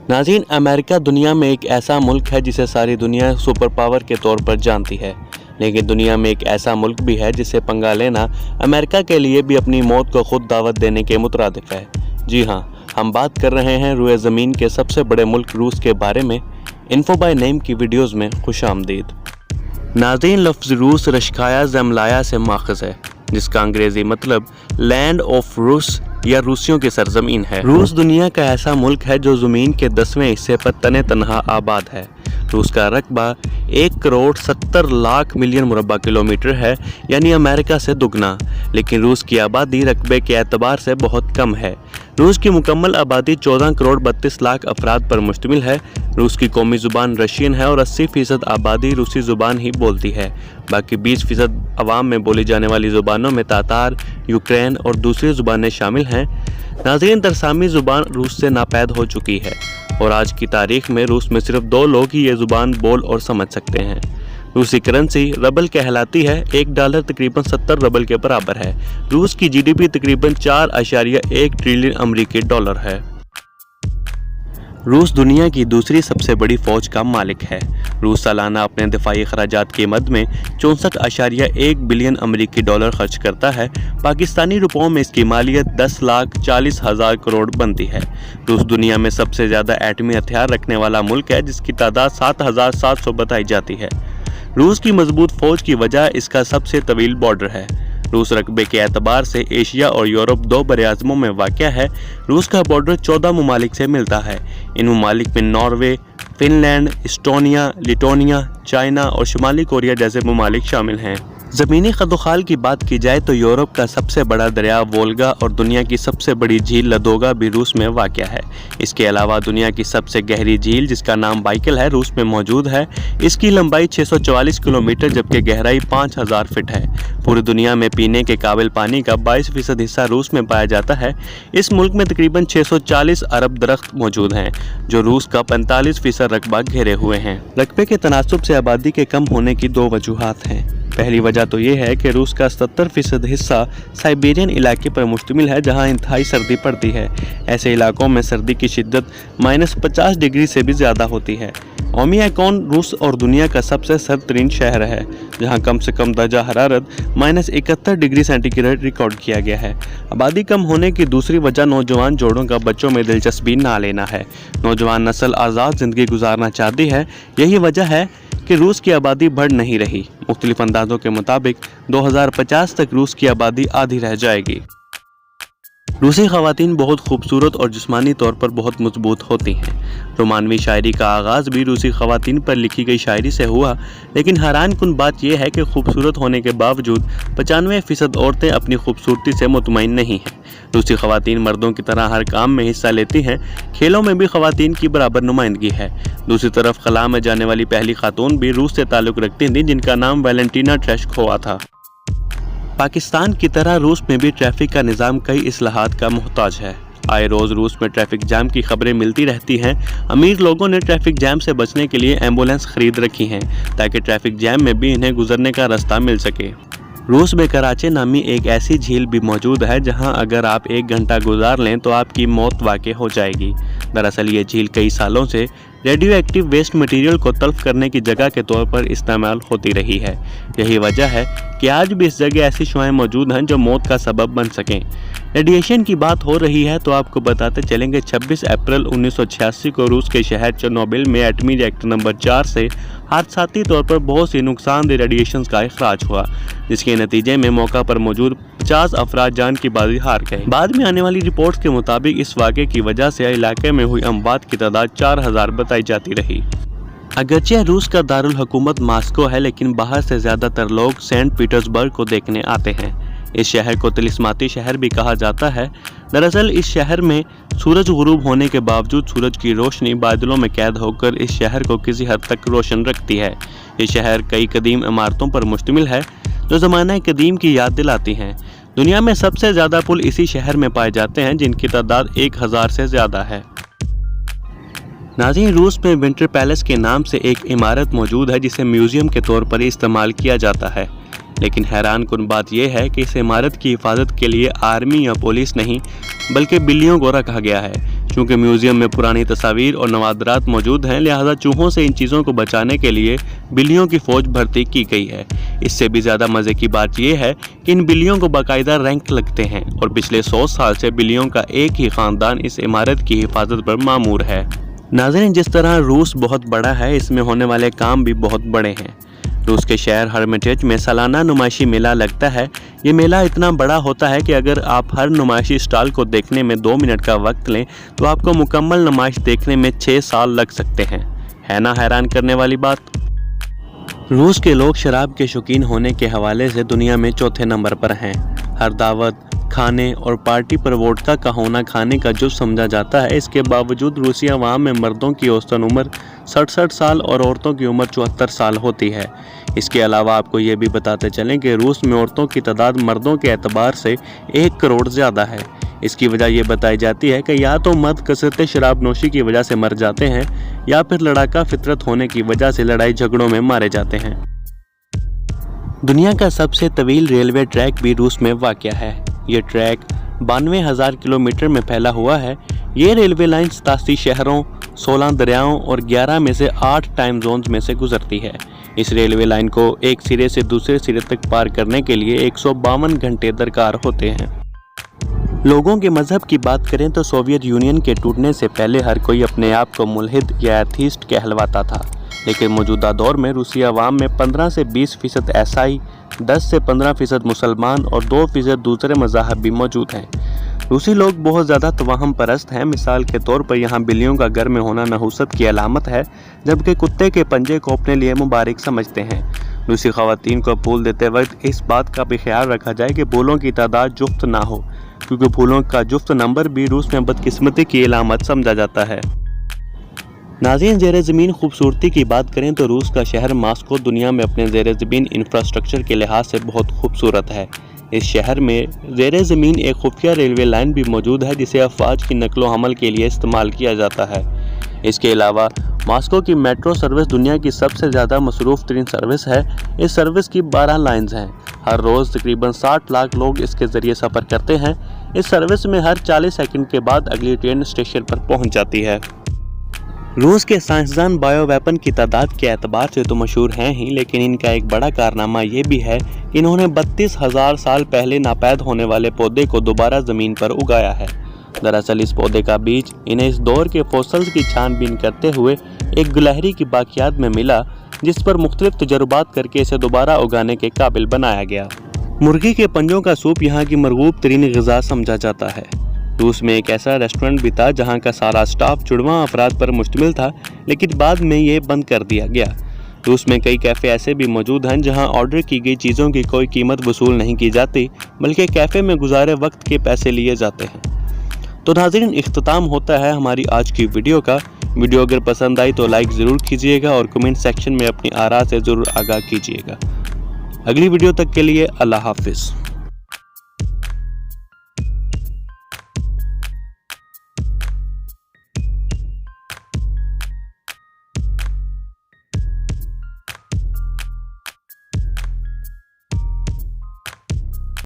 नाज़रीन, अमेरिका दुनिया में एक ऐसा मुल्क है जिसे सारी दुनिया सुपर पावर के तौर पर जानती है। लेकिन दुनिया में एक ऐसा मुल्क भी है जिसे पंगा लेना अमेरिका के लिए भी अपनी मौत को खुद दावत देने के मुतरादिफ है। जी हाँ, हम बात कर रहे हैं रुए ज़मीन के सबसे बड़े मुल्क रूस के बारे में। इन्फो बाय नेम की वीडियोज़ में खुशामदीद। नाज़रीन, लफ्ज़ रूस रश्काया ज़मलाया से माख़ज़ है, जिसका अंग्रेज़ी मतलब लैंड ऑफ रूस या रूसियों की सरजमीन है। रूस दुनिया का ऐसा मुल्क है जो ज़मीन के 10वें हिस्से पर तने तनहा आबाद है। रूस का रकबा 1,70,00,000,000 मुरब्बा किलोमीटर है, यानी अमेरिका से दुगना। लेकिन रूस की आबादी रकबे के एतबार से बहुत कम है। रूस की मुकम्मल आबादी 14,32,00,000 अफराद पर मुश्तमिल है। रूस की कौमी ज़ुबान रशियन है और 80% आबादी रूसी ज़ुबान ही बोलती है। बाकी 20% अवाम में बोली जाने वाली ज़ुबानों में तातार, यूक्रेन और दूसरी ज़ुबानें शामिल हैं। नाज़रीन, तरसामी ज़ुबान रूस से नापैद हो चुकी है और आज की तारीख में रूस में सिर्फ 2 लोग ही ये ज़ुबान बोल और समझ सकते हैं। रूसी करेंसी रबल कहलाती है। $1 तकरीबन 70 रबल के बराबर है। रूस की GDP तकरीबन 4.1 ट्रिलियन अमरीकी डॉलर है। रूस दुनिया की दूसरी सबसे बड़ी फ़ौज का मालिक है। रूस सालाना अपने दिफाई अखराजात की मद में 64.1 बिलियन अमरीकी डॉलर खर्च करता है। पाकिस्तानी रुपयों में इसकी मालियत 10,40,000 करोड़ बनती है। रूस दुनिया में सबसे ज़्यादा एटमी हथियार रखने वाला मुल्क है, जिसकी तादाद 7,700 बताई जाती है। रूस की मजबूत फ़ौज की वजह इसका सबसे तवील बॉर्डर है। रूस रकबे के एतबार से एशिया और यूरोप 2 बरआज़मों में वाक़या है। रूस का बॉर्डर 14 ममालिक से मिलता है। इन ममालिक में नॉर्वे, फिनलैंड, इस्टोनिया, लिटोनिया, चाइना और शुमाली कोरिया जैसे ममालिक शामिल हैं। ज़मीनी खदोखाल की बात की जाए तो यूरोप का सबसे बड़ा दरिया वोल्गा और दुनिया की सबसे बड़ी झील लदोगा भी रूस में वाक़या है। इसके अलावा दुनिया की सबसे गहरी झील, जिसका नाम बाइकल है, रूस में मौजूद है। इसकी लंबाई 644 किलोमीटर जबकि गहराई 5,000 फीट है। पूरी दुनिया में पीने के काबिल पानी का 22% हिस्सा रूस में पाया जाता है। इस मुल्क में तकरीबन 640 अरब दरख्त मौजूद हैं, जो रूस का 45% रकबा घेरे हुए हैं। रकबे के तनासुब से आबादी के कम होने की 2 वजूहात हैं। पहली वजह तो ये है कि रूस का 70% हिस्सा साइबेरियन इलाके पर मुश्तमिल है, जहाँ इंतहाई सर्दी पड़ती है। ऐसे इलाकों में सर्दी की शिद्दत -50 डिग्री से भी ज़्यादा होती है। ओमियाकॉन रूस और दुनिया का सबसे सर्द तरीन शहर है, जहाँ कम से कम दर्जा हरारत -71 डिग्री सेंटीग्रेड रिकॉर्ड किया गया है। आबादी कम होने की दूसरी वजह नौजवान जोड़ों का बच्चों में दिलचस्पी ना लेना है। नौजवान नस्ल आज़ाद ज़िंदगी गुजारना चाहती है। यही वजह है कि रूस की आबादी बढ़ नहीं रही। मुख्तलिफ अंदाज़ों के मुताबिक 2050 तक रूस की आबादी आधी रह जाएगी। रूसी ख़वातीन बहुत खूबसूरत और जिस्मानी तौर पर बहुत मजबूत होती हैं। रोमानवी शायरी का आगाज़ भी रूसी ख़वातीन पर लिखी गई शायरी से हुआ, लेकिन हैरान कुन बात यह है कि खूबसूरत होने के बावजूद 95% औरतें अपनी खूबसूरती से मुतमईन नहीं हैं। रूसी ख़वातीन मर्दों की तरह हर काम में हिस्सा लेती हैं। खेलों में भी ख़वातीन की बराबर नुमाइंदगी है। दूसरी तरफ खला में जाने वाली पहली खातून भी रूस से ताल्लुक़ रखती थी, जिनका नाम वैलेंटीना ट्रेश्कोवा था। पाकिस्तान की तरह रूस में भी ट्रैफिक का निज़ाम कई इस्लाहात का मोहताज है। आए रोज़ रूस में ट्रैफिक जाम की खबरें मिलती रहती हैं। अमीर लोगों ने ट्रैफिक जैम से बचने के लिए एम्बुलेंस खरीद रखी हैं, ताकि ट्रैफिक जैम में भी इन्हें गुजरने का रास्ता मिल सके। रूस में कराचे नामी एक ऐसी झील भी मौजूद है, जहां अगर आप 1 घंटा गुजार लें तो आपकी मौत वाक़ई हो जाएगी। दरअसल ये झील कई सालों से रेडियो एक्टिव वेस्ट मटेरियल को तल्फ करने की जगह के तौर पर इस्तेमाल होती रही है। यही वजह है कि आज भी इस जगह ऐसी शुआएं मौजूद हैं जो मौत का सबब बन सकें। रेडिएशन की बात हो रही है तो आपको बताते चलेंगे 26 अप्रैल 1986 को रूस के शहर चेरनोबिल में एटमी रिएक्टर नंबर 4 से हादसाती तौर पर बहुत सी नुकसानदेह रेडिएशन का इखराज हुआ, जिसके नतीजे में मौका पर मौजूद 50 अफराद जान की बाजी हार गए। बाद में आने वाली रिपोर्ट्स के मुताबिक इस वाक़े की वजह से इलाके में हुई अमवात की तादाद 4000 बताई जाती रही। अगरचे रूस का दारुल हुकूमत मास्को है, लेकिन बाहर से ज़्यादातर लोग सेंट पीटर्सबर्ग को देखने आते हैं। इस शहर को तिलिस्माती शहर भी कहा जाता है। दरअसल इस शहर में सूरज गुरूब होने के बावजूद सूरज की रोशनी बादलों में कैद होकर इस शहर को किसी हद तक रोशन रखती है। ये शहर कई कदीम इमारतों पर मुश्तमिल है, जो ज़माना कदीम की याद दिलाती हैं। दुनिया में सबसे ज़्यादा पुल इसी शहर में पाए जाते हैं, जिनकी तादाद 1000 से ज़्यादा है। नाज़रीन, रूस में विंटर पैलेस के नाम से एक इमारत मौजूद है, जिसे म्यूज़ियम के तौर पर इस्तेमाल किया जाता है। लेकिन हैरान कुन बात यह है कि इस इमारत की हिफाजत के लिए आर्मी या पुलिस नहीं, बल्कि बिल्लियों को रखा गया है। चूँकि म्यूजियम में पुरानी तस्वीर और नवादरात मौजूद हैं, लिहाजा चूहों से इन चीज़ों को बचाने के लिए बिल्लियों की फ़ौज भर्ती की गई है। इससे भी ज़्यादा मज़े की बात यह है कि इन बिल्लियों को बाकायदा रैंक लगते हैं और पिछले 100 साल से बिल्लियों का एक ही ख़ानदान इस इमारत की हिफाजत पर मामूर है। नाज़रीन, जिस तरह रूस बहुत बड़ा है, इसमें होने वाले काम भी बहुत बड़े हैं। रूस के शहर हर्मिटेज में सालाना नुमाइशी मेला लगता है। ये मेला इतना बड़ा होता है कि अगर आप हर नुमाइशी स्टॉल को देखने में 2 मिनट का वक्त लें तो आपको मुकम्मल नुमाइश देखने में 6 साल लग सकते हैं। है ना हैरान करने वाली बात। रूस के लोग शराब के शौकीन होने के हवाले से दुनिया में चौथे नंबर पर हैं। हर दावत, खाने और पार्टी पर वोडका का होना खाने का जुज़ समझा जाता है। इसके बावजूद रूसी अवाम में मर्दों की औसतन उम्र 67 साल और औरतों की उम्र 74 साल होती है। इसके अलावा आपको ये भी बताते चलें कि रूस में औरतों की तादाद मर्दों के एतबार से 1 करोड़ ज़्यादा है। इसकी वजह यह बताई जाती है कि या तो मर्द कसरत शराब नोशी की वजह से मर जाते हैं या फिर लड़ाका फितरत होने की वजह से लड़ाई झगड़ों में मारे जाते हैं। दुनिया का सबसे तवील रेलवे ट्रैक भी रूस में वाक़या है। ये ट्रैक 92,000 किलोमीटर में फैला हुआ है। ये रेलवे लाइन 87 शहरों, 16 दरियाओं और 11 में से 8 टाइम जोन्स में से गुजरती है। इस रेलवे लाइन को एक सिरे से दूसरे सिरे तक पार करने के लिए 152 घंटे दरकार होते हैं। लोगों के मज़हब की बात करें तो सोवियत यूनियन के टूटने से पहले हर कोई अपने आप को मुल्हिद या एथीस्ट कहलवाता था, लेकिन मौजूदा दौर में रूसी अवाम में 15 से 20% ईसाई, 10 से 15% मुसलमान और 2% दूसरे मज़ाहब भी मौजूद हैं। रूसी लोग बहुत ज़्यादा तवाहम परस्त हैं। मिसाल के तौर पर यहाँ बिल्लियों का घर में होना नहुसत की अलामत है, जबकि कुत्ते के पंजे को अपने लिए मुबारक समझते हैं। रूसी ख़वातीन को फूल देते वक्त इस बात का भी ख्याल रखा जाए कि फूलों की तादाद जुफ्त ना हो, क्योंकि फूलों का जुफ्त नंबर भी रूस में बदकिस्मती की अलामत समझा जाता है। नाज़रीन, ज़ेर ज़मीन खूबसूरती की बात करें तो रूस का शहर मॉस्को दुनिया में अपने ज़ेर ज़मीन इंफ्रास्ट्रक्चर के लिहाज से बहुत खूबसूरत है। इस शहर में ज़ेर ज़मीन एक खुफिया रेलवे लाइन भी मौजूद है, जिसे अफवाज की नकलो हमल के लिए इस्तेमाल किया जाता है। इसके अलावा मॉस्को की मेट्रो सर्विस दुनिया की सबसे ज़्यादा मसरूफ़ तरीन सर्विस है। इस सर्विस की 12 लाइन्स हैं। हर रोज़ तकरीबन 60 लाख लोग इसके ज़रिए सफ़र करते हैं। इस सर्विस में हर 40 सेकंड के बाद अगली ट्रेन स्टेशन पर पहुँच जाती है। रूस के साइंसदान बायो वेपन की तादाद के एतबार से तो मशहूर हैं ही, लेकिन इनका एक बड़ा कारनामा ये भी है कि इन्होंने 32,000 साल पहले नापैद होने वाले पौधे को दोबारा ज़मीन पर उगाया है। दरअसल इस पौधे का बीज इन्हें इस दौर के फॉसिल्स की छानबीन करते हुए एक गिलहरी की बाकियात में मिला, जिस पर मुख्तलिफ तजुर्बात करके इसे दोबारा उगाने के काबिल बनाया गया। मुर्गी के पंजों का सूप यहाँ की मरगूब तरीन ग़िज़ा समझा जाता है। रूस में एक ऐसा रेस्टोरेंट भी था जहाँ का सारा स्टाफ जुड़वा अफराद पर मुश्तमिल था, लेकिन बाद में ये बंद कर दिया गया। रूस में कई कैफ़े ऐसे भी मौजूद हैं जहाँ ऑर्डर की गई चीज़ों की कोई कीमत वसूल नहीं की जाती, बल्कि कैफ़े में गुजारे वक्त के पैसे लिए जाते हैं। तो नाज़रीन, इख्तिताम होता है हमारी आज की वीडियो का। वीडियो अगर पसंद आई तो लाइक ज़रूर कीजिएगा और कमेंट सेक्शन में अपनी आरा से ज़रूर आगाह कीजिएगा। अगली वीडियो तक के लिए अल्लाह हाफिज़।